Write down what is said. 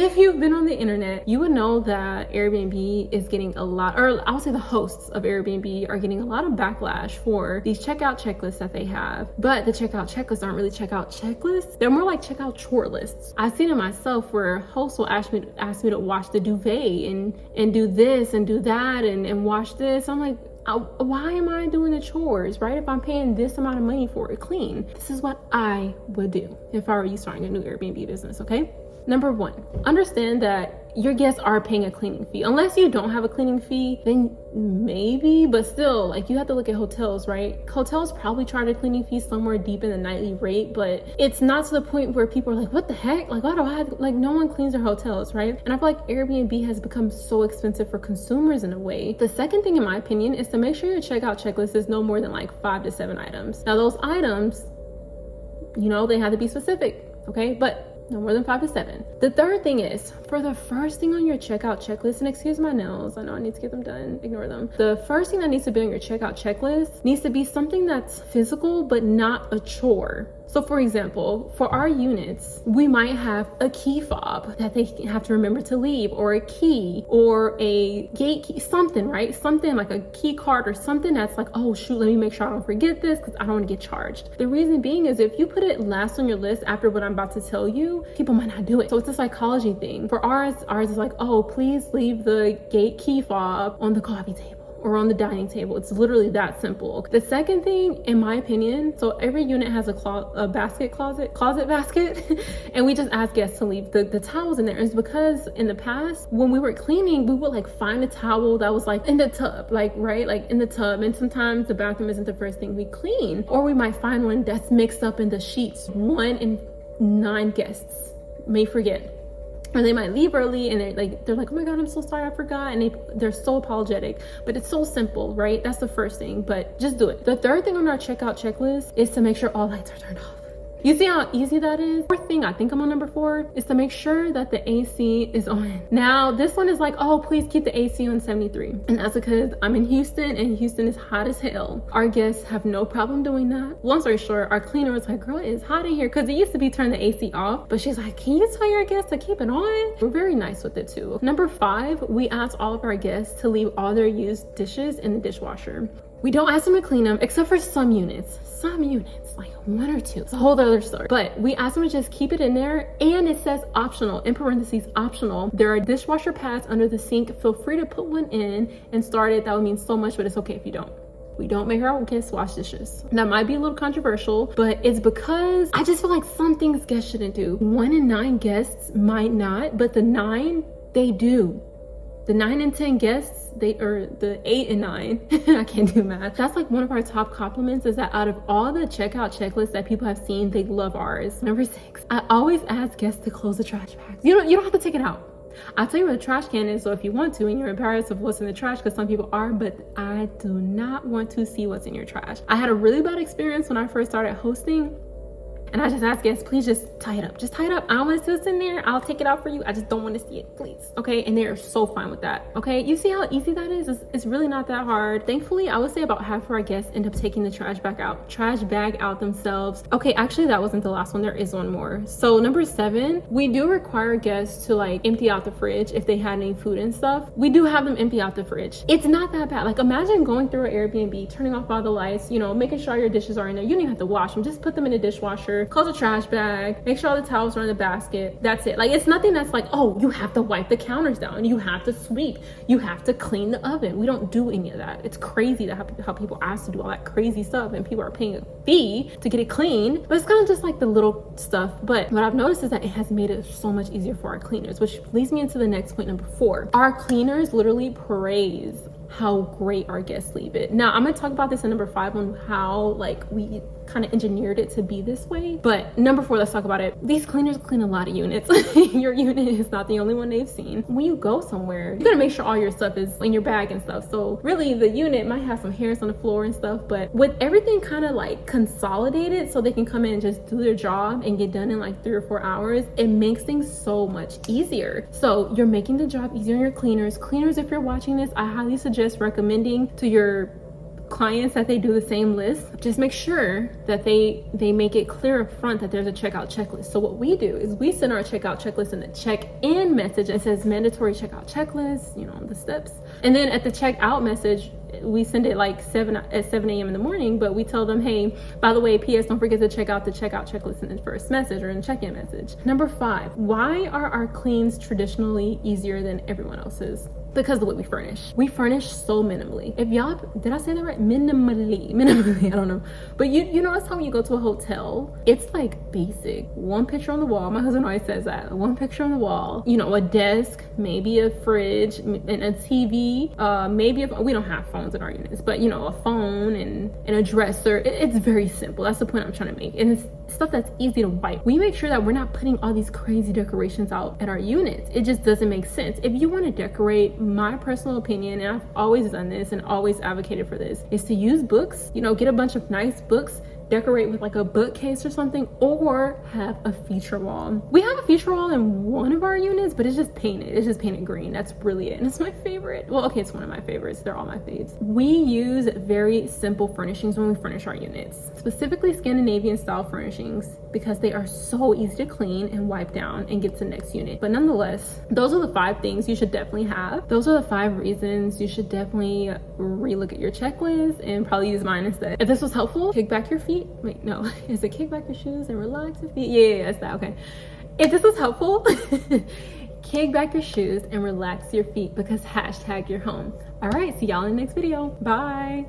if you've been on the internet, you would know that Airbnb is getting a lot, or I would say the hosts of Airbnb are getting a lot of backlash for these checkout checklists that they have. But the checkout checklists aren't really checkout checklists. They're more like checkout chore lists. I've seen it myself where hosts will ask me to wash the duvet and do this and do that and wash this. I'm like, why am I doing the chores, right? If I'm paying this amount of money for it clean, this is what I would do if I were you starting a new Airbnb business, okay? Number one, understand that your guests are paying a cleaning fee. Unless you don't have a cleaning fee, then maybe, but still, like, you have to look at hotels, right? Hotels probably charge a cleaning fee somewhere deep in the nightly rate, but it's not to the point where people are like, what the heck? Like, why do I have, like, no one cleans their hotels, right? And I feel like Airbnb has become so expensive for consumers in a way. The second thing, in my opinion, is to make sure your checkout checklist is no more than like 5 to 7 items. Now, those items, you know, they have to be specific, okay? But no more than 5 to 7. The third thing is, for the first thing on your checkout checklist, and excuse my nails, I know I need to get them done, ignore them. The first thing that needs to be on your checkout checklist needs to be something that's physical, but not a chore. So for example, for our units, we might have a key fob that they have to remember to leave, or a key, or a gate key, something, right? Something like a key card or something that's like, oh shoot, let me make sure I don't forget this because I don't want to get charged. The reason being is if you put it last on your list after what I'm about to tell you, people might not do it. So it's a psychology thing. For ours is like, oh, please leave the gate key fob on the coffee table or on the dining table. It's literally that simple. The second thing, in my opinion, so every unit has a closet basket, and we just ask guests to leave the towels in there. It's because in the past, when we were cleaning, we would like find a towel that was like in the tub, like, right? Like in the tub. And sometimes the bathroom isn't the first thing we clean, or we might find one that's mixed up in the sheets. 1 in 9 guests may forget. Or they might leave early and they're like, oh my God, I'm so sorry, I forgot. And they're so apologetic, but it's so simple, right? That's the first thing, but just do it. The third thing on our checkout checklist is to make sure all lights are turned off. You see how easy that is? Fourth thing, I think I'm on number 4, is to make sure that the AC is on. Now, this one is like, oh, please keep the AC on 73. And that's because I'm in Houston and Houston is hot as hell. Our guests have no problem doing that. Long story short, our cleaner was like, girl, it's hot in here. Cause it used to be turn the AC off, but she's like, can you tell your guests to keep it on? We're very nice with it too. Number 5, we ask all of our guests to leave all their used dishes in the dishwasher. We don't ask them to clean them, except for some units, like 1 or 2. It's a whole other story. But we ask them to just keep it in there, and it says optional, in parentheses, optional. There are dishwasher pads under the sink. Feel free to put one in and start it. That would mean so much, but it's okay if you don't. We don't make our guests wash dishes. That might be a little controversial, but it's because I just feel like some things guests shouldn't do. 1 in 9 guests might not, but the 9, they do. The 9 and 10 guests, the 8 and 9, I can't do math. That's like one of our top compliments, is that out of all the checkout checklists that people have seen, they love ours. Number 6, I always ask guests to close the trash bags. You don't have to take it out. I'll tell you where the trash can is, so if you want to and you're embarrassed of what's in the trash, because some people are, but I do not want to see what's in your trash. I had a really bad experience when I first started hosting. And I just ask guests, please just tie it up. Just tie it up. I don't want to see what's in there. I'll take it out for you. I just don't want to see it, please. Okay? And they're so fine with that. Okay? You see how easy that is? It's really not that hard. Thankfully, I would say about half of our guests end up taking the trash bag out themselves. Okay, actually, that wasn't the last one. There is one more. So number 7, we do require guests to like empty out the fridge if they had any food and stuff. We do have them empty out the fridge. It's not that bad. Like, imagine going through an Airbnb, turning off all the lights, you know, making sure your dishes are in there. You don't even have to wash them. Just put them in the dishwasher. Close the trash bag, make sure all the towels are in the basket. That's it. Like, it's nothing that's like, oh, you have to wipe the counters down, you have to sweep, you have to clean the oven. We don't do any of that. It's crazy that how people ask to do all that crazy stuff and people are paying a fee to get it clean. But it's kind of just like the little stuff. But what I've noticed is that it has made it so much easier for our cleaners, which leads me into the next point, number 4. Our cleaners literally praise how great our guests leave it. Now, I'm gonna talk about this in number 5 on how like we kind of engineered it to be this way. But number 4, let's talk about it. These cleaners clean a lot of units. Your unit is not the only one they've seen. When you go somewhere, you gotta make sure all your stuff is in your bag and stuff. So really the unit might have some hairs on the floor and stuff, but with everything kind of like consolidated so they can come in and just do their job and get done in like 3 or 4 hours, it makes things so much easier. So you're making the job easier on your cleaners. Cleaners, if you're watching this, I highly suggest recommending to your clients that they do the same list, just make sure that they make it clear up front that there's a checkout checklist. So what we do is we send our checkout checklist in the check-in message. It says mandatory checkout checklist, you know, the steps. And then at the checkout message, we send it like 7 a.m. in the morning, but we tell them, hey, by the way, PS, don't forget to check out the checkout checklist in the first message or in the check-in message. Number 5, why are our cleans traditionally easier than everyone else's? Because of the way we furnish. We furnish so minimally. If y'all, did I say that right? Minimally, I don't know. But you notice how when you go to a hotel, it's like basic. One picture on the wall. My husband always says that. One picture on the wall, you know, a desk, maybe a fridge, and a TV, maybe we don't have phones in our units, but you know, a phone and a dresser. It's very simple. That's the point I'm trying to make. And it's stuff that's easy to wipe. We make sure that we're not putting all these crazy decorations out at our units. It just doesn't make sense. If you want to decorate, my personal opinion, and I've always done this and always advocated for this, is to use books. You know, get a bunch of nice books, decorate with like a bookcase or something, or have a feature wall. We have a feature wall in one of our units, but it's just painted green. That's really it, and it's my favorite. Well, okay, it's one of my favorites. They're all my faves. We use very simple furnishings when we furnish our units, specifically Scandinavian style furnishings, because they are so easy to clean and wipe down and get to the next unit. But nonetheless, those are the 5 things you should definitely have. Those are the 5 reasons you should definitely relook at your checklist and probably use mine instead. If this was helpful, kick back your feet. Wait, no, is it kick back your shoes and relax your feet? Yeah, it's that. Okay. If this was helpful, kick back your shoes and relax your feet, because # you're home. All right, see y'all in the next video. Bye.